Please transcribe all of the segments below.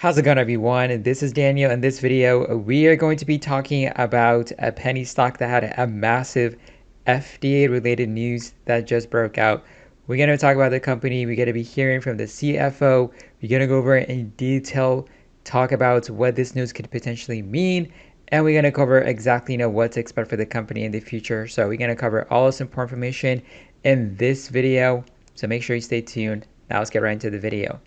How's it going, everyone? This is Daniel. In this video, we are going to be talking about a penny stock that had a massive FDA related news that just broke out. We're going to talk about the company. We're going to be hearing from the CFO. We're going to go over in detail, talk about what this news could potentially mean, and we're going to cover exactly what to expect for the company in the future. So we're going to cover all this important information in this video. So make sure you stay tuned. Now let's get right into the video.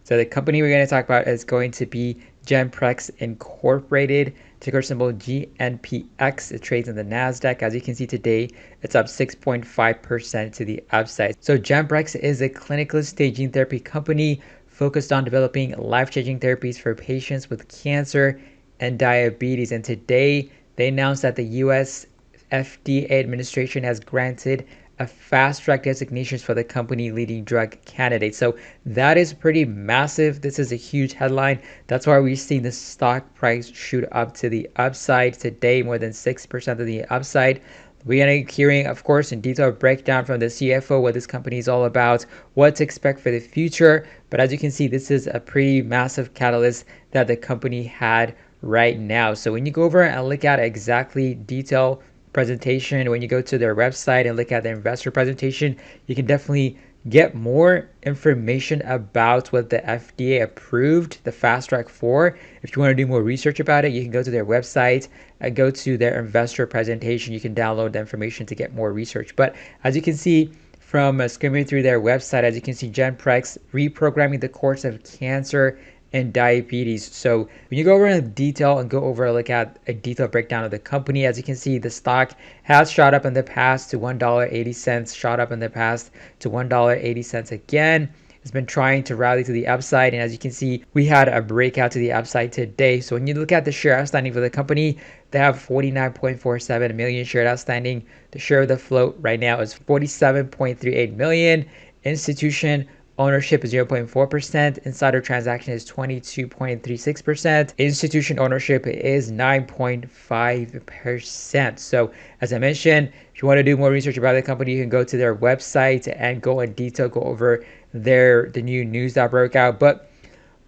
So the company we're going to talk about is going to be Genprex Incorporated, ticker symbol GNPX. It trades on the NASDAQ. As you can see today, it's up 6.5% to the upside. So Genprex is a clinical stage gene therapy company focused on developing life-changing therapies for patients with cancer and diabetes. And today they announced that the US FDA administration has granted a Fast Track Designation for the company leading drug candidate. So that is pretty massive. This is a huge headline. That's why we've seen the stock price shoot up to the upside today, more than 6% of the upside. We're going to be hearing, of course, in detail breakdown from the CFO, what this company is all about, what to expect for the future. But as you can see, this is a pretty massive catalyst that the company had right now. So when you go over and look at exactly detail presentation, when you go to their website and look at the investor presentation, you can definitely get more information about what the FDA approved the fast track for. If you want to do more research about it, you can go to their website and go to their investor presentation. You can download the information to get more research. But as you can see from skimming through their website, as you can see, Genprex reprogramming the course of cancer and diabetes. So when you go over in detail and go over look at a detailed breakdown of the company, as you can see, the stock has shot up in the past to $1.80, shot up in the past to $1.80 again. It's been trying to rally to the upside, and as you can see, we had a breakout to the upside today. So when you look at the share outstanding for the company, they have 49.47 million shares outstanding. The share of the float right now is 47.38 million. Institution ownership is 0.4%. Insider transaction is 22.36%. Institution ownership is 9.5%. So as I mentioned, if you want to do more research about the company, you can go to their website and go in detail, go over the new news that broke out. But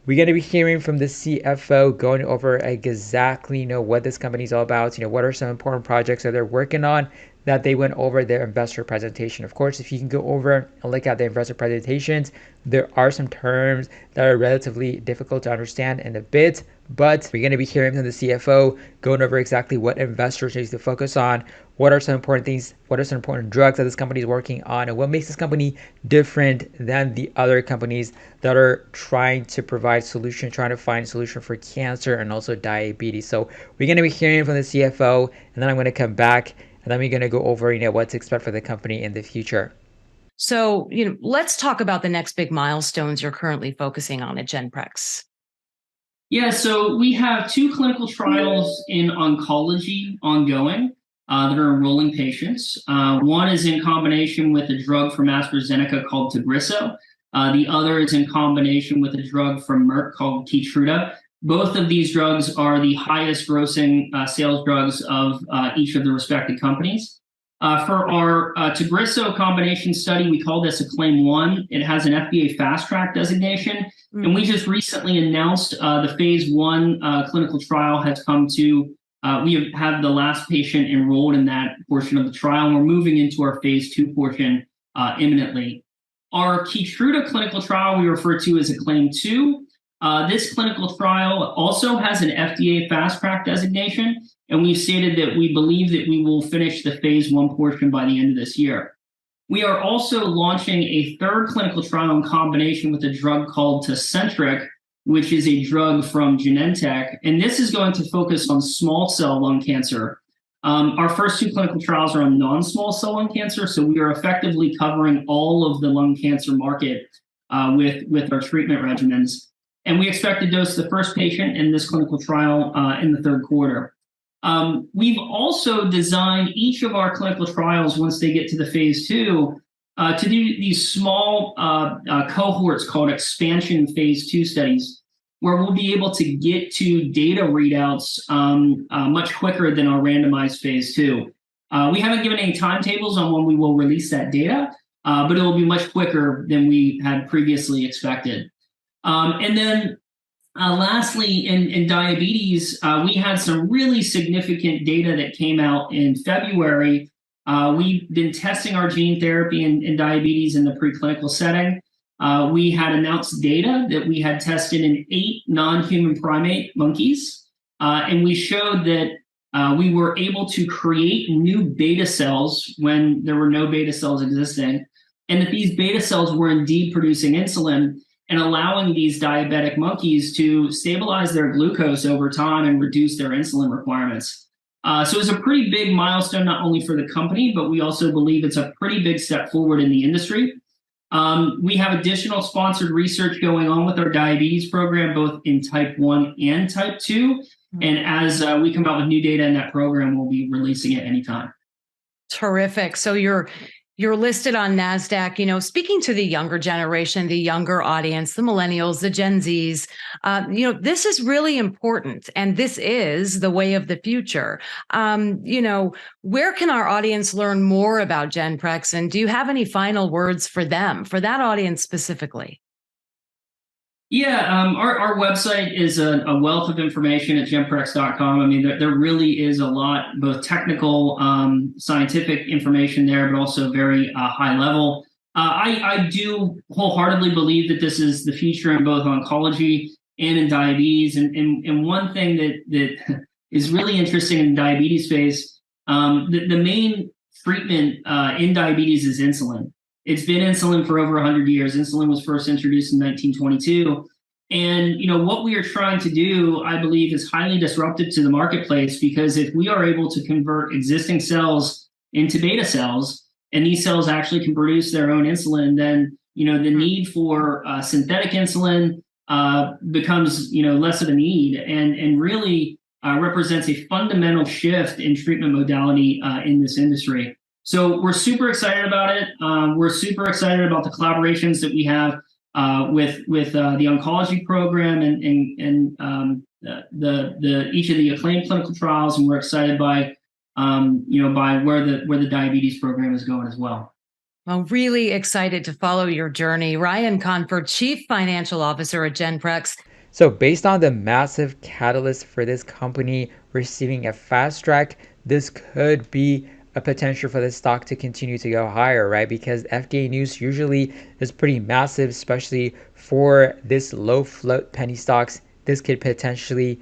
we're going to be hearing from the CFO, going over exactly what this company is all about, what are some important projects that they're working on, that they went over their investor presentation. Of course, if you can go over and look at the investor presentations, there are some terms that are relatively difficult to understand in a bit, but we're going to be hearing from the CFO, going over exactly what investors need to focus on, what are some important things, what are some important drugs that this company is working on, and what makes this company different than the other companies that are trying to provide solution, trying to find a solution for cancer and also diabetes. So we're going to be hearing from the CFO, and then I'm going to come back and then we're going to go over, what to expect for the company in the future. So, let's talk about the next big milestones you're currently focusing on at Genprex. Yeah, so we have 2 clinical trials in oncology ongoing that are enrolling patients. One is in combination with a drug from AstraZeneca called Tagrisso. The other is in combination with a drug from Merck called Keytruda. Both of these drugs are the highest grossing sales drugs of each of the respective companies. For our Tagrisso combination study, we call this a Claim 1. It has an FDA Fast Track designation. And we just recently announced the phase 1 clinical trial has come to, we have the last patient enrolled in that portion of the trial, and we're moving into our phase 2 portion imminently. Our Keytruda clinical trial we refer to as a Claim 2. This clinical trial also has an FDA Fast Track designation, and we've stated that we believe that we will finish the phase 1 portion by the end of this year. We are also launching a third clinical trial in combination with a drug called Tecentriq, which is a drug from Genentech, and this is going to focus on small cell lung cancer. Our first 2 clinical trials are on non-small cell lung cancer, so we are effectively covering all of the lung cancer market with our treatment regimens. And we expect to dose the first patient in this clinical trial in the 3rd quarter. We've also designed each of our clinical trials, once they get to the phase 2, to do these small cohorts called expansion phase 2 studies, where we'll be able to get to data readouts much quicker than our randomized phase 2. We haven't given any timetables on when we will release that data, but it will be much quicker than we had previously expected. And then Lastly, in diabetes, we had some really significant data that came out in February. We've been testing our gene therapy in diabetes in the preclinical setting. We had announced data that we had tested in 8 non-human primate monkeys, and we showed that we were able to create new beta cells when there were no beta cells existing, and that these beta cells were indeed producing insulin and allowing these diabetic monkeys to stabilize their glucose over time and reduce their insulin requirements. So it was a pretty big milestone, not only for the company, but we also believe it's a pretty big step forward in the industry. We have additional sponsored research going on with our diabetes program, both in type 1 and type 2. And as we come out with new data in that program, we'll be releasing it anytime. Terrific. So you're listed on NASDAQ, speaking to the younger generation, the younger audience, the millennials, the Gen Zs, this is really important. And this is the way of the future. Where can our audience learn more about Genprex? And do you have any final words for them, for that audience specifically? Yeah, our website is a wealth of information at genprex.com. I mean, there really is a lot, both technical, scientific information there, but also very high level. I do wholeheartedly believe that this is the future in both oncology and in diabetes. And one thing that is really interesting in the diabetes space, the main treatment in diabetes is insulin. It's been insulin for over 100 years. Insulin was first introduced in 1922. And what we are trying to do, I believe, is highly disruptive to the marketplace, because if we are able to convert existing cells into beta cells, and these cells actually can produce their own insulin, then the need for synthetic insulin becomes less of a need, and really represents a fundamental shift in treatment modality in this industry. So we're super excited about it. We're super excited about the collaborations that we have with the oncology program and each of the acclaimed clinical trials, and we're excited by by where the diabetes program is going as well. Well, really excited to follow your journey. Ryan Conford, Chief Financial Officer at Genprex. So based on the massive catalyst for this company receiving a fast track, this could be a potential for the stock to continue to go higher, right? Because FDA news usually is pretty massive, especially for this low float penny stocks. This could potentially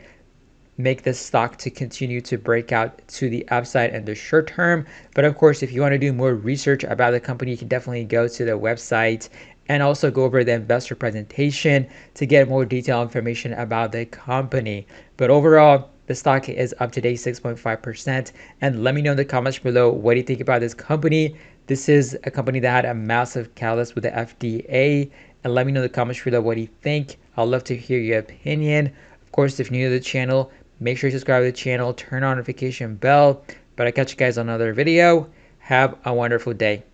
make this stock to continue to break out to the upside in the short term. But of course, if you want to do more research about the company, you can definitely go to the website and also go over the investor presentation to get more detailed information about the company. But overall, the stock is up today 6.5%. And let me know in the comments below, what do you think about this company? This is a company that had a massive catalyst with the FDA. And let me know in the comments below, what do you think? I'd love to hear your opinion. Of course, if you're new to the channel, make sure you subscribe to the channel, turn on notification bell. But I'll catch you guys on another video. Have a wonderful day.